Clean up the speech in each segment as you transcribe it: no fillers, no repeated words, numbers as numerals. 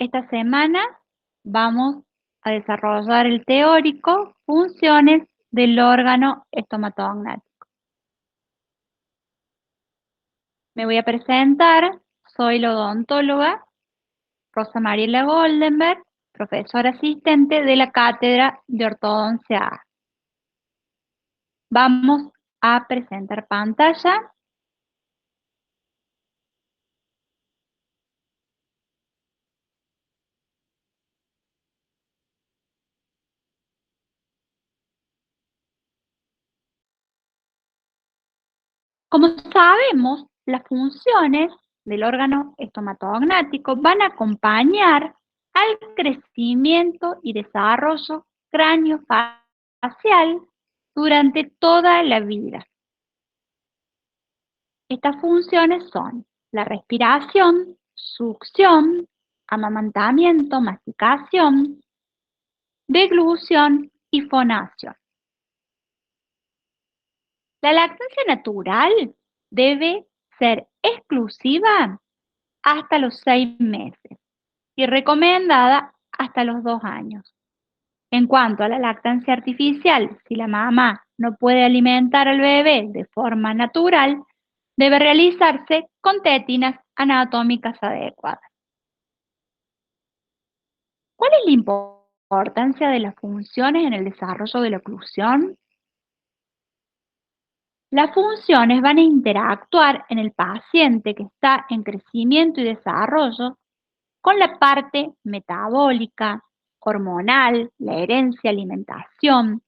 Esta semana vamos a desarrollar el teórico funciones del órgano estomatognático. Me voy a presentar, soy la odontóloga Rosa Mariela Goldenberg, profesora asistente de la Cátedra de Ortodoncia A. Vamos a presentar pantalla. Como sabemos, las funciones del órgano estomatognático van a acompañar al crecimiento y desarrollo craneofacial durante toda la vida. Estas funciones son la respiración, succión, amamantamiento, masticación, deglución y fonación. La lactancia natural debe ser exclusiva hasta los 6 meses y recomendada hasta los 2 años. En cuanto a la lactancia artificial, si la mamá no puede alimentar al bebé de forma natural, debe realizarse con tétinas anatómicas adecuadas. ¿Cuál es la importancia de las funciones en el desarrollo de la oclusión? Las funciones van a interactuar en el paciente que está en crecimiento y desarrollo con la parte metabólica, hormonal, la herencia, alimentación,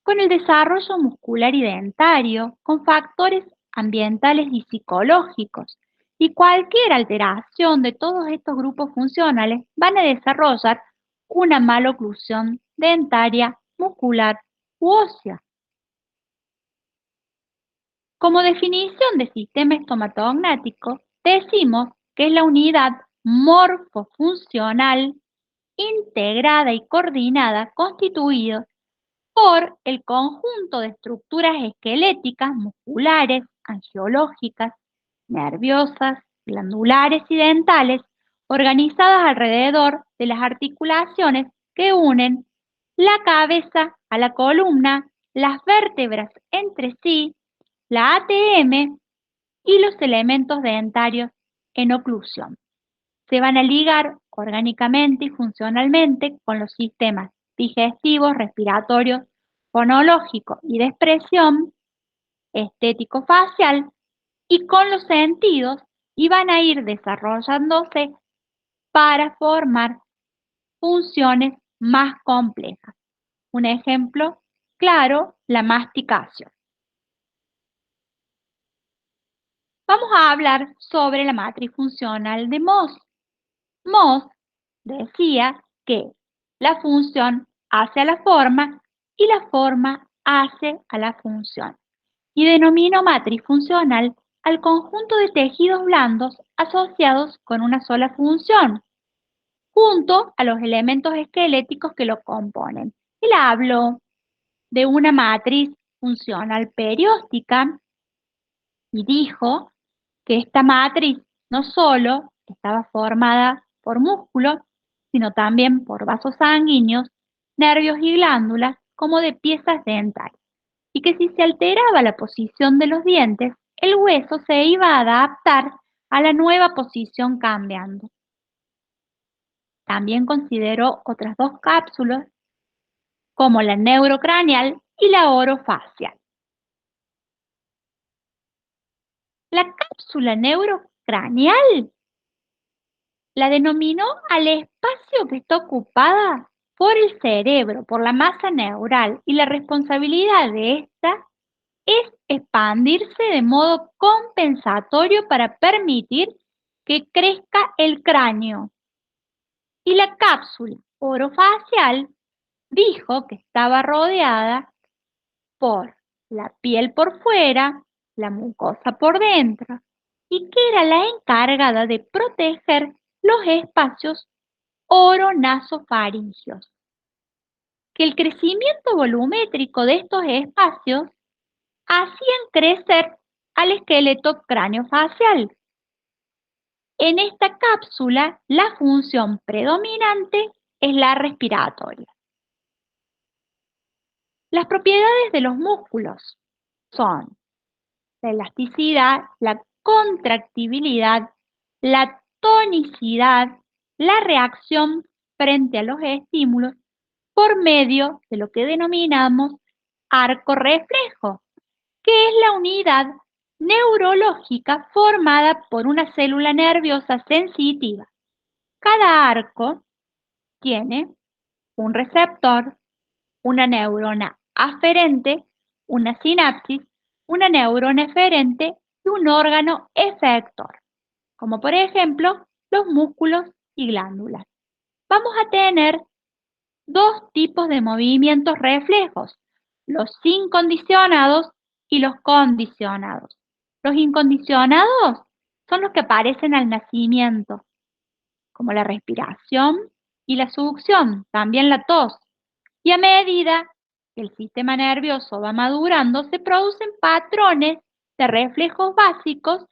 con el desarrollo muscular y dentario, con factores ambientales y psicológicos. Y cualquier alteración de todos estos grupos funcionales van a desarrollar una maloclusión dentaria, muscular u ósea. Como definición de sistema estomatognático, decimos que es la unidad morfofuncional integrada y coordinada constituido por el conjunto de estructuras esqueléticas, musculares, angiológicas, nerviosas, glandulares y dentales, organizadas alrededor de las articulaciones que unen la cabeza a la columna, las vértebras entre sí, la ATM y los elementos dentarios en oclusión. Se van a ligar orgánicamente y funcionalmente con los sistemas digestivos, respiratorios, fonológico y de expresión, estético-facial y con los sentidos y van a ir desarrollándose para formar funciones más complejas. Un ejemplo claro, la masticación. Vamos a hablar sobre la matriz funcional de Mohs. Mohs decía que la función hace a la forma y la forma hace a la función. Y denominó matriz funcional al conjunto de tejidos blandos asociados con una sola función, junto a los elementos esqueléticos que lo componen. Él habló de una matriz funcional perióstica y dijo que esta matriz no solo estaba formada por músculos, sino también por vasos sanguíneos, nervios y glándulas, como de piezas dentales, y que si se alteraba la posición de los dientes, el hueso se iba a adaptar a la nueva posición cambiando. También consideró otras dos cápsulas, como la neurocraneal y la orofacial. La cápsula neurocraneal la denominó al espacio que está ocupada por el cerebro, por la masa neural, y la responsabilidad de esta es expandirse de modo compensatorio para permitir que crezca el cráneo. Y la cápsula orofacial dijo que estaba rodeada por la piel por fuera, la mucosa por dentro, y que era la encargada de proteger los espacios oronasofaringios. Que el crecimiento volumétrico de estos espacios hacían crecer al esqueleto craneofacial. En esta cápsula, la función predominante es la respiratoria. Las propiedades de los músculos son la elasticidad, la contractibilidad, la tonicidad, la reacción frente a los estímulos por medio de lo que denominamos arco reflejo, que es la unidad neurológica formada por una célula nerviosa sensitiva. Cada arco tiene un receptor, una neurona aferente, una sinapsis, una neurona eferente y un órgano efector, como por ejemplo los músculos y glándulas. Vamos a tener dos tipos de movimientos reflejos, los incondicionados y los condicionados. Los incondicionados son los que aparecen al nacimiento, como la respiración y la succión, también la tos. Y a medida que el sistema nervioso va madurando, se producen patrones de reflejos básicos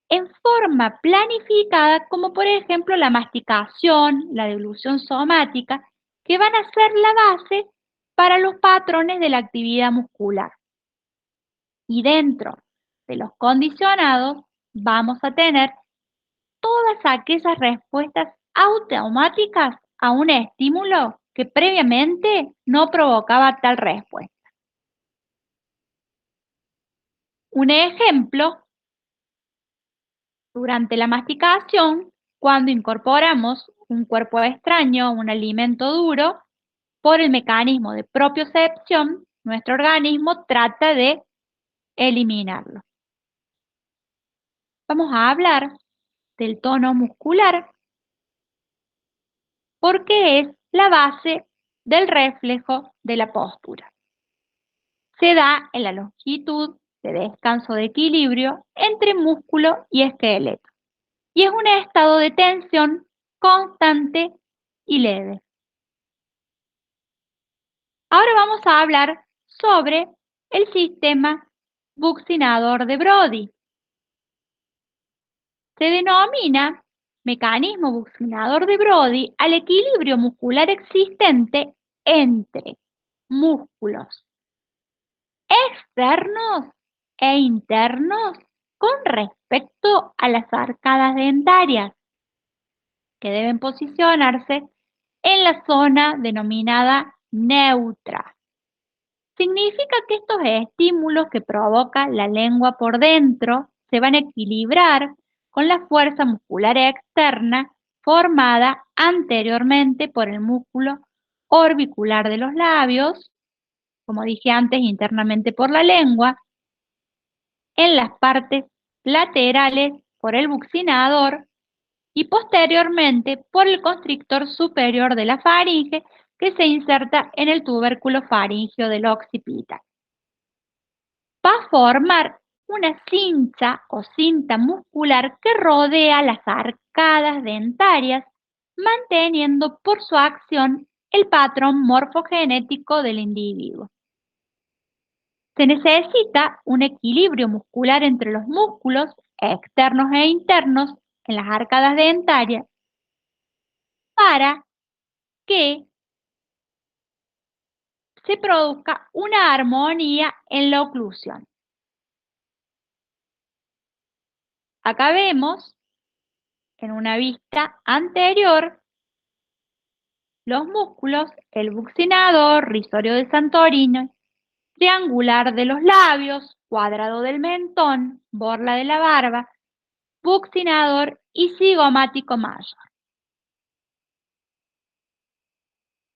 en forma planificada, como por ejemplo la masticación, la deglución somática, que van a ser la base para los patrones de la actividad muscular. Y dentro de los condicionados vamos a tener todas aquellas respuestas automáticas a un estímulo que previamente no provocaba tal respuesta. Un ejemplo, durante la masticación, cuando incorporamos un cuerpo extraño, un alimento duro, por el mecanismo de propiocepción, nuestro organismo trata de eliminarlo. Vamos a hablar del tono muscular porque es la base del reflejo de la postura. Se da en la longitud de descanso de equilibrio entre músculo y esqueleto y es un estado de tensión constante y leve. Ahora vamos a hablar sobre el sistema buccinador de Brody. Se denomina mecanismo buccinador de Brody al equilibrio muscular existente entre músculos externos e internos con respecto a las arcadas dentarias, que deben posicionarse en la zona denominada neutra. Significa que estos estímulos que provoca la lengua por dentro se van a equilibrar con la fuerza muscular externa formada anteriormente por el músculo orbicular de los labios, como dije antes, internamente por la lengua, en las partes laterales por el buccinador y posteriormente por el constrictor superior de la faringe que se inserta en el tubérculo faríngeo del occipital. Va a formar una cincha o cinta muscular que rodea las arcadas dentarias, manteniendo por su acción el patrón morfogenético del individuo. Se necesita un equilibrio muscular entre los músculos externos e internos en las arcadas dentarias para que se produzca una armonía en la oclusión. Acá vemos en una vista anterior los músculos, el buccinador, risorio de Santorino, triangular de los labios, cuadrado del mentón, borla de la barba, buccinador y cigomático mayor.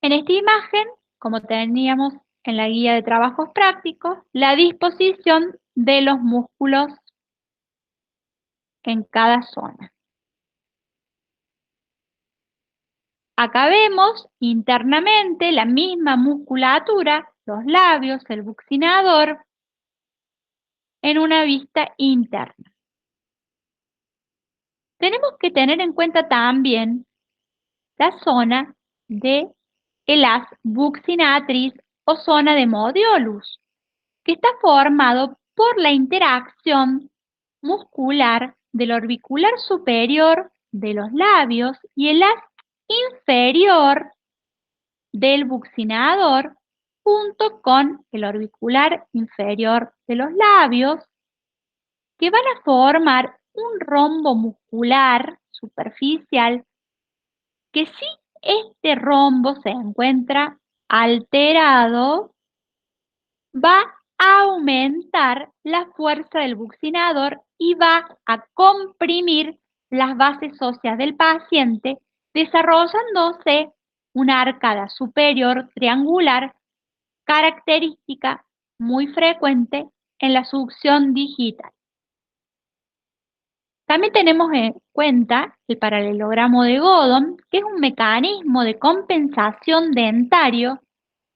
En esta imagen, como teníamos en la guía de trabajos prácticos, la disposición de los músculos en cada zona. Acá vemos internamente la misma musculatura, los labios, el buccinador, en una vista interna. Tenemos que tener en cuenta también la zona de el haz buccinatriz o zona de modiolus, que está formado por la interacción muscular del orbicular superior de los labios y el haz inferior del buccinador junto con el orbicular inferior de los labios, que van a formar un rombo muscular superficial que si este rombo se encuentra alterado, va a aumentar la fuerza del buccinador y va a comprimir las bases óseas del paciente, desarrollándose una arcada superior triangular, característica muy frecuente en la succión digital. También tenemos en cuenta el paralelogramo de Godon, que es un mecanismo de compensación dentario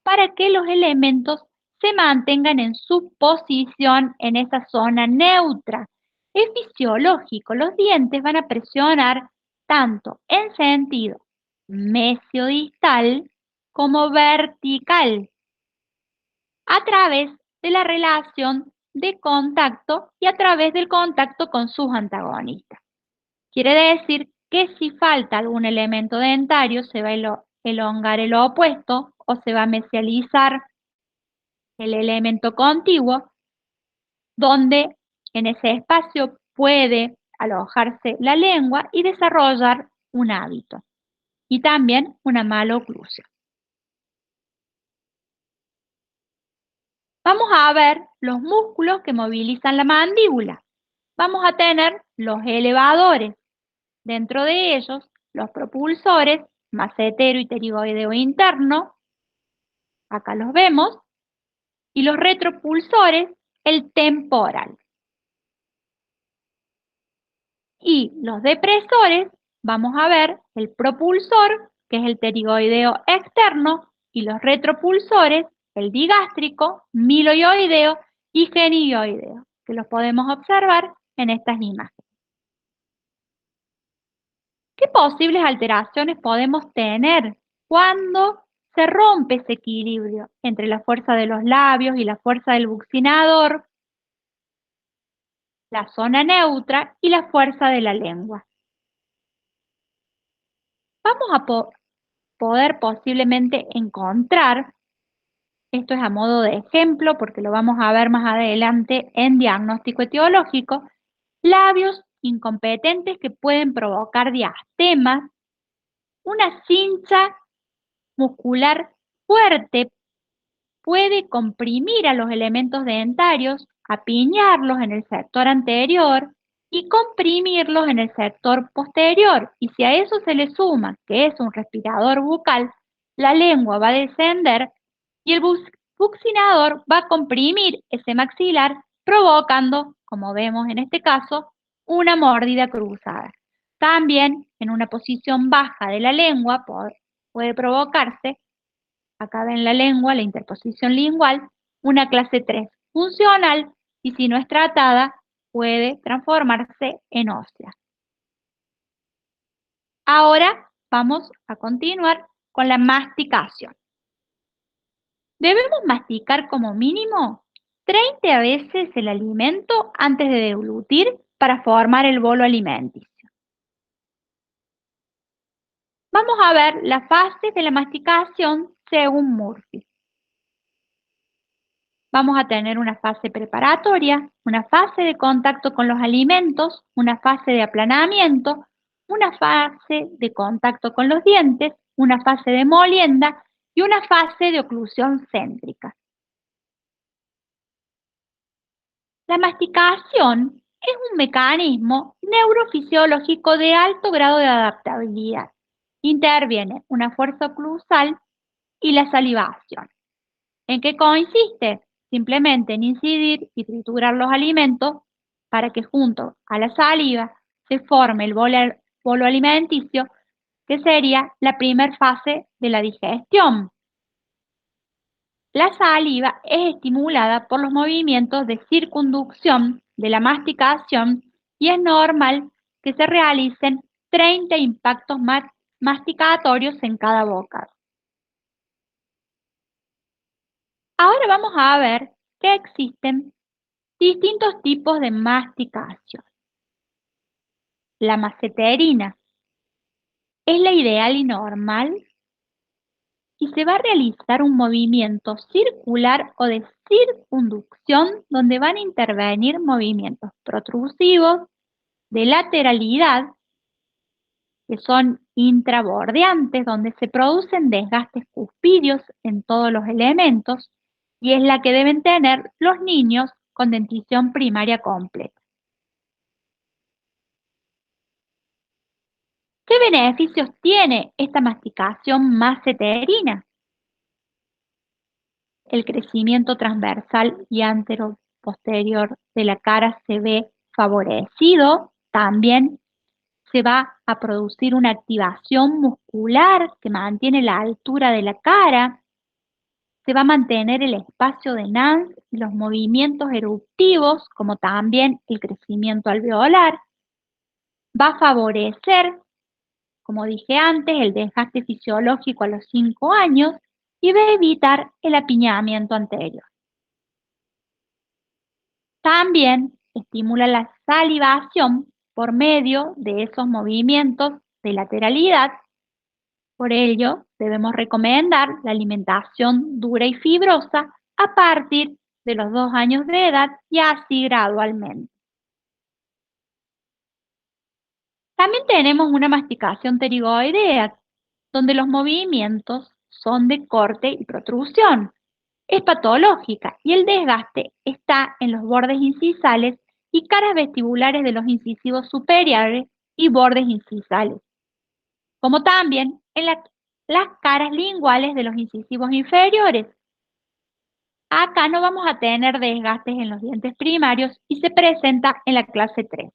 para que los elementos se mantengan en su posición en esa zona neutra. Es fisiológico, los dientes van a presionar tanto en sentido mesiodistal como vertical a través de la relación de contacto y a través del contacto con sus antagonistas. Quiere decir que si falta algún elemento dentario, se va a elongar el opuesto o se va a mesializar el elemento contiguo, donde en ese espacio puede alojarse la lengua y desarrollar un hábito y también una maloclusión. Vamos a ver los músculos que movilizan la mandíbula. Vamos a tener los elevadores. Dentro de ellos, los propulsores, macetero y pterigoideo interno, acá los vemos, y los retropulsores, el temporal. Y los depresores, vamos a ver el propulsor, que es el pterigoideo externo, y los retropulsores, el digástrico, miloioideo y genioideo, que los podemos observar en estas imágenes. ¿Qué posibles alteraciones podemos tener cuando se rompe ese equilibrio entre la fuerza de los labios y la fuerza del buccinador, la zona neutra y la fuerza de la lengua? Vamos a poder posiblemente encontrar, esto es a modo de ejemplo porque lo vamos a ver más adelante en diagnóstico etiológico, labios incompetentes que pueden provocar diastemas, una cincha muscular fuerte puede comprimir a los elementos dentarios, apiñarlos en el sector anterior y comprimirlos en el sector posterior. Y si a eso se le suma que es un respirador bucal, la lengua va a descender y el buccinador va a comprimir ese maxilar, provocando, como vemos en este caso, una mordida cruzada. También en una posición baja de la lengua puede provocarse, acá en la lengua, la interposición lingual, una clase 3 funcional y si no es tratada puede transformarse en ósea. Ahora vamos a continuar con la masticación. Debemos masticar como mínimo 30 veces el alimento antes de deglutir para formar el bolo alimenticio. Vamos a ver las fases de la masticación según Murphy. Vamos a tener una fase preparatoria, una fase de contacto con los alimentos, una fase de aplanamiento, una fase de contacto con los dientes, una fase de molienda y una fase de oclusión céntrica. La masticación es un mecanismo neurofisiológico de alto grado de adaptabilidad. Interviene una fuerza oclusal y la salivación. ¿En qué consiste? Simplemente en incidir y triturar los alimentos para que junto a la saliva se forme el bolo alimenticio, que sería la primera fase de la digestión. La saliva es estimulada por los movimientos de circunducción de la masticación y es normal que se realicen 30 impactos masticatorios en cada bocado. Ahora vamos a ver que existen distintos tipos de masticación. La maceterina es la ideal y normal y se va a realizar un movimiento circular o de circunducción donde van a intervenir movimientos protrusivos, de lateralidad, que son intrabordeantes, donde se producen desgastes cuspídeos en todos los elementos, y es la que deben tener los niños con dentición primaria completa. ¿Qué beneficios tiene esta masticación maceterina? El crecimiento transversal y anteroposterior de la cara se ve favorecido. También se va a producir una activación muscular que mantiene la altura de la cara. Se va a mantener el espacio de Nance y los movimientos eruptivos, como también el crecimiento alveolar. Va a favorecer, como dije antes, el desgaste fisiológico a los 5 años y va a evitar el apiñamiento anterior. También estimula la salivación por medio de esos movimientos de lateralidad. Por ello, debemos recomendar la alimentación dura y fibrosa a partir de los 2 años de edad y así gradualmente. También tenemos una masticación pterigoidea, donde los movimientos son de corte y protrusión. Es patológica y el desgaste está en los bordes incisales y caras vestibulares de los incisivos superiores y bordes incisales, como también en las caras linguales de los incisivos inferiores. Acá no vamos a tener desgastes en los dientes primarios y se presenta en la clase 3.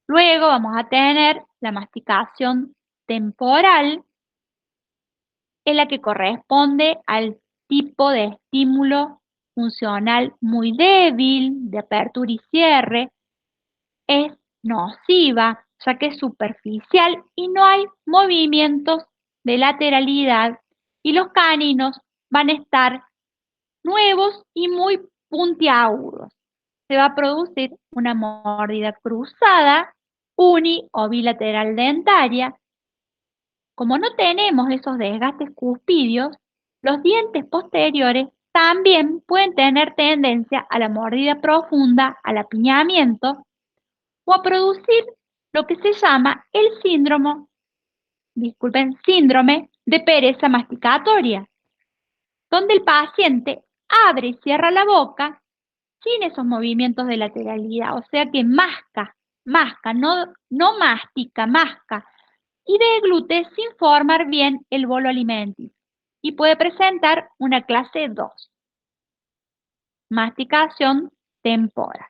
Luego vamos a tener la masticación temporal, en la que corresponde al tipo de estímulo funcional muy débil, de apertura y cierre. Es nociva, ya que es superficial y no hay movimientos de lateralidad y los caninos van a estar nuevos y muy puntiagudos. Se va a producir una mordida cruzada, uni o bilateral dentaria. Como no tenemos esos desgastes cuspídeos, los dientes posteriores también pueden tener tendencia a la mordida profunda, al apiñamiento o a producir lo que se llama el síndrome de pereza masticatoria, donde el paciente abre y cierra la boca sin esos movimientos de lateralidad, o sea que masca, no mastica, masca, y deglute sin formar bien el bolo alimenticio, y puede presentar una clase 2, masticación temporal.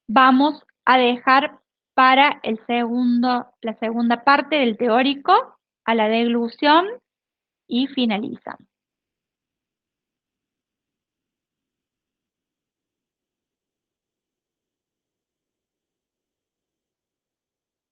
Vamos a dejar para la segunda parte del teórico a la deglución y finalizamos.